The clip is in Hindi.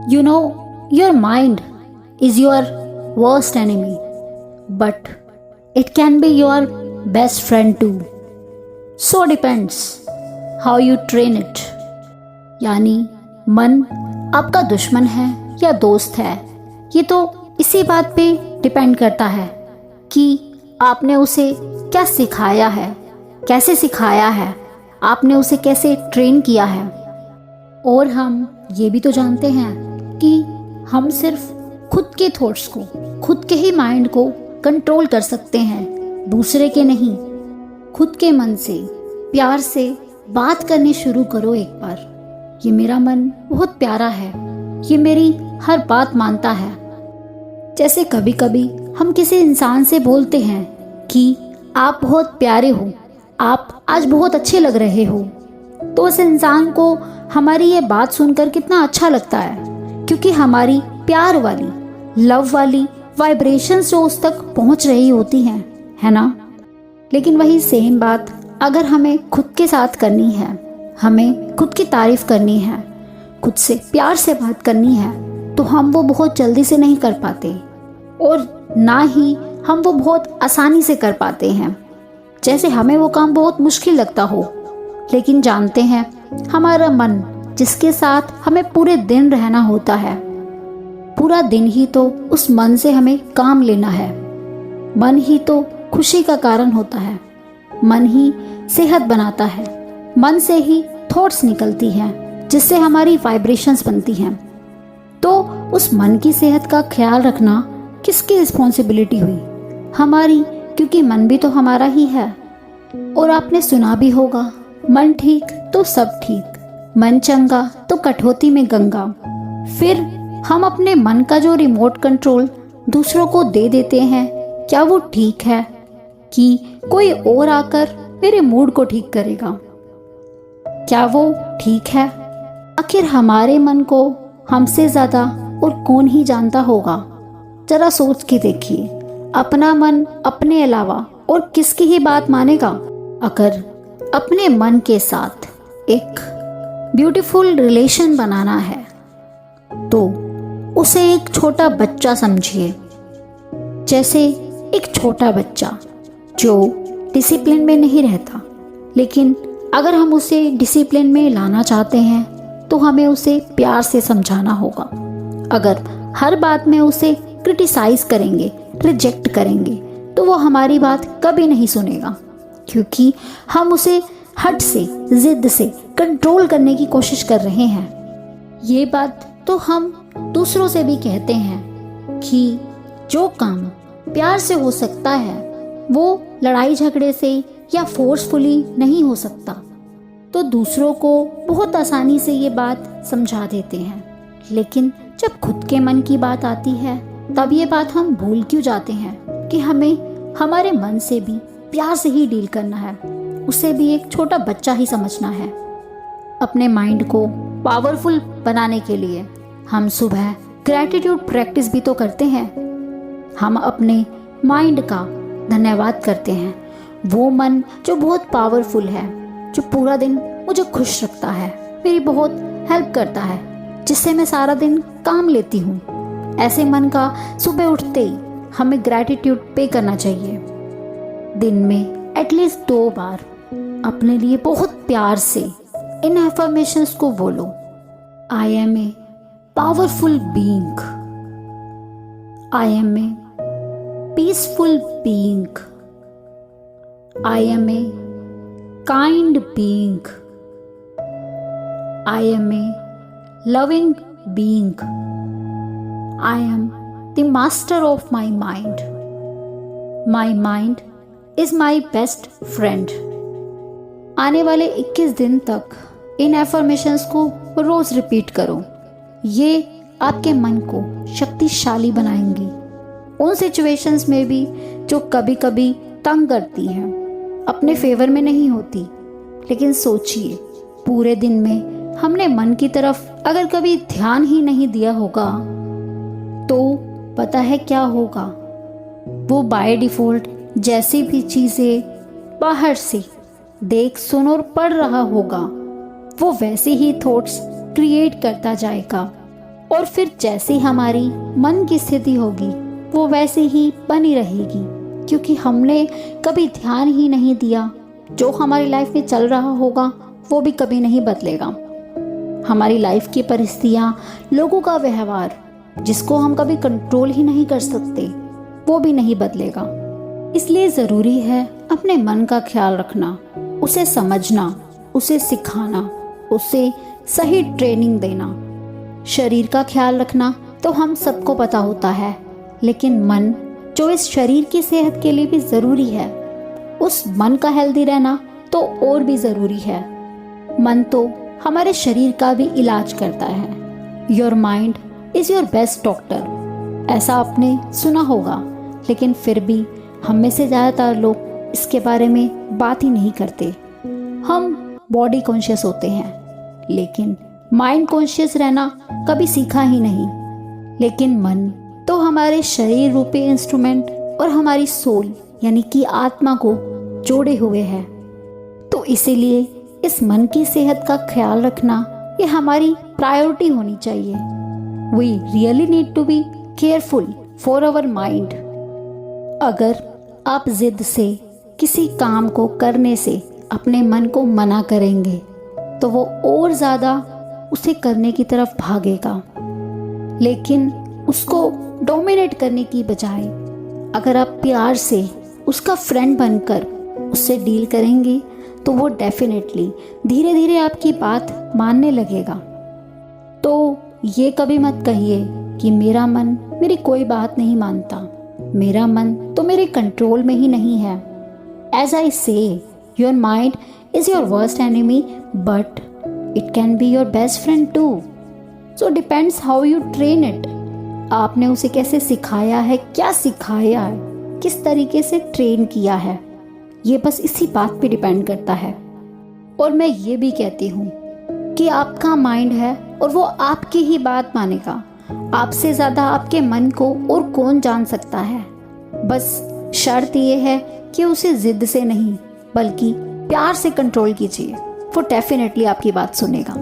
You know, your mind is your worst enemy, but it can be your best friend too. So depends how you train it. यानी मन आपका दुश्मन है या दोस्त है, ये तो इसी बात पे डिपेंड करता है कि आपने उसे क्या सिखाया है, कैसे सिखाया है, आपने उसे कैसे ट्रेन किया है। और हम ये भी तो जानते हैं कि हम सिर्फ खुद के थॉट्स को, खुद के ही माइंड को कंट्रोल कर सकते हैं, दूसरे के नहीं। खुद के मन से प्यार से बात करनी शुरू करो एक बार। ये मेरा मन बहुत प्यारा है, ये मेरी हर बात मानता है। जैसे कभी कभी हम किसी इंसान से बोलते हैं कि आप बहुत प्यारे हो, आप आज बहुत अच्छे लग रहे हो, तो उस इंसान को हमारी ये बात सुनकर कितना अच्छा लगता है, क्योंकि हमारी प्यार वाली, लव वाली वाइब्रेशंस जो उस तक पहुंच रही होती हैं, है ना। लेकिन वही सेम बात अगर हमें खुद के साथ करनी है, हमें खुद की तारीफ करनी है, खुद से प्यार से बात करनी है, तो हम वो बहुत जल्दी से नहीं कर पाते, और ना ही हम वो बहुत आसानी से कर पाते हैं। जैसे हमें वो काम बहुत मुश्किल लगता हो। लेकिन जानते हैं, हमारा मन जिसके साथ हमें पूरे दिन रहना होता है, पूरा दिन ही तो उस मन से हमें काम लेना है। मन ही तो खुशी का कारण होता है, मन ही सेहत बनाता है, मन से ही थॉट्स निकलती हैं जिससे हमारी वाइब्रेशंस बनती हैं। तो उस मन की सेहत का ख्याल रखना किसकी रिस्पॉन्सिबिलिटी हुई? हमारी, क्योंकि मन भी तो हमारा ही है। और आपने सुना भी होगा, मन ठीक तो सब ठीक, मन चंगा तो कठौती में गंगा। फिर हम अपने मन का जो रिमोट कंट्रोल दूसरों को दे देते हैं, क्या वो ठीक है कि कोई और आकर मेरे मूड को ठीक करेगा? क्या वो ठीक है? आखिर हमारे मन को हमसे ज्यादा और कौन ही जानता होगा? जरा सोच के देखिए, अपना मन अपने अलावा और किसकी ही बात मानेगा? अगर अपने मन के साथ एक ब्यूटीफुल रिलेशन बनाना है तो उसे एक छोटा बच्चा समझिए। जैसे एक छोटा बच्चा जो डिसिप्लिन में नहीं रहता, लेकिन अगर हम उसे डिसिप्लिन में लाना चाहते हैं तो हमें उसे प्यार से समझाना होगा। अगर हर बात में उसे क्रिटिसाइज करेंगे, रिजेक्ट करेंगे, तो वो हमारी बात कभी नहीं सुनेगा, क्योंकि हम उसे हट से, जिद से कंट्रोल करने की कोशिश कर रहे हैं। ये बात तो हम दूसरों से भी कहते हैं कि जो काम प्यार से हो सकता है वो लड़ाई झगड़े से या फोर्सफुली नहीं हो सकता। तो दूसरों को बहुत आसानी से ये बात समझा देते हैं, लेकिन जब खुद के मन की बात आती है तब ये बात हम भूल क्यों जाते हैं कि हमें हमारे मन से भी प्यार से ही डील करना है, उसे भी एक छोटा बच्चा ही समझना है। अपने माइंड को पावरफुल बनाने के लिए हम सुबह ग्रैटिट्यूड प्रैक्टिस भी तो करते हैं। हम अपने माइंड का धन्यवाद करते हैं, वो मन जो बहुत पावरफुल है, जो पूरा दिन मुझे खुश रखता है, मेरी बहुत हेल्प करता है, जिससे मैं सारा दिन काम लेती हूँ। ऐसे मन का सुबह उठते ही हमें ग्रैटिट्यूड पे करना चाहिए। दिन में एटलीस्ट 2 बार अपने लिए बहुत प्यार से इन अफर्मेशंस को बोलो। I am a powerful being, I am a peaceful being, I am a kind being, I am a loving being, I am the master of my mind, my mind is my best friend. आने वाले 21 दिन तक इन एफर्मेशंस को रोज रिपीट करो। ये आपके मन को शक्तिशाली बनाएंगी उन सिचुएशंस में भी जो कभी कभी तंग करती हैं, अपने फेवर में नहीं होती। लेकिन सोचिए, पूरे दिन में हमने मन की तरफ अगर कभी ध्यान ही नहीं दिया होगा तो पता है क्या होगा? वो बाय डिफॉल्ट जैसी भी चीजें बाहर से देख, सुन और पढ़ रहा होगा, वो वैसे ही थॉट्स क्रिएट करता जाएगा। और फिर जैसी हमारी मन की स्थिति होगी वो वैसे ही बनी रहेगी, क्योंकि हमने कभी ध्यान ही नहीं दिया। जो हमारी लाइफ में चल रहा होगा वो भी कभी नहीं बदलेगा। हमारी लाइफ की परिस्थितियाँ, लोगों का व्यवहार जिसको हम कभी कंट्रोल ही नहीं कर सकते, वो भी नहीं बदलेगा। इसलिए ज़रूरी है अपने मन का ख्याल रखना, उसे समझना, उसे सिखाना, उसे सही ट्रेनिंग देना। शरीर का ख्याल रखना तो हम सबको पता होता है, लेकिन मन जो इस शरीर की सेहत के लिए भी ज़रूरी है, उस मन का हेल्दी रहना तो और भी ज़रूरी है। मन तो हमारे शरीर का भी इलाज करता है। Your mind is your best doctor, ऐसा आपने सुना होगा, लेकिन फिर भी हम में से ज़्यादातर लोग इसके बारे में बात ही नहीं करते। हम बॉडी कॉन्शियस होते हैं, लेकिन माइंड कॉन्शियस रहना कभी सीखा ही नहीं। लेकिन मन तो हमारे शरीर रूपी इंस्ट्रूमेंट और हमारी सोल यानी कि आत्मा को जोड़े हुए है। तो इसीलिए इस मन की सेहत का ख्याल रखना ये हमारी प्रायोरिटी होनी चाहिए। We really need to be careful for our mind. अगर आप जिद से किसी काम को करने से अपने मन को मना करेंगे तो वो और ज़्यादा उसे करने की तरफ भागेगा। लेकिन उसको डोमिनेट करने की बजाय अगर आप प्यार से उसका फ्रेंड बनकर उससे डील करेंगे तो वो डेफिनेटली धीरे धीरे आपकी बात मानने लगेगा। तो ये कभी मत कहिए कि मेरा मन मेरी कोई बात नहीं मानता, मेरा मन तो मेरे कंट्रोल में ही नहीं है। As I say, your mind is your worst enemy but it can be your best friend too. So depends how you train it. आपने उसे कैसे सिखाया है, क्या सिखाया है, किस तरीके से ट्रेन किया है, ये बस इसी बात पे डिपेंड करता है। और मैं ये भी कहती हूँ कि आपका माइंड है और वो आपकी ही बात मानेगा। आपसे ज़्यादा आपके मन को और कौन जान सकता है। बस शर्त ये है कि उसे जिद से नहीं बल्कि प्यार से कंट्रोल कीजिए, वो डेफिनेटली आपकी बात सुनेगा।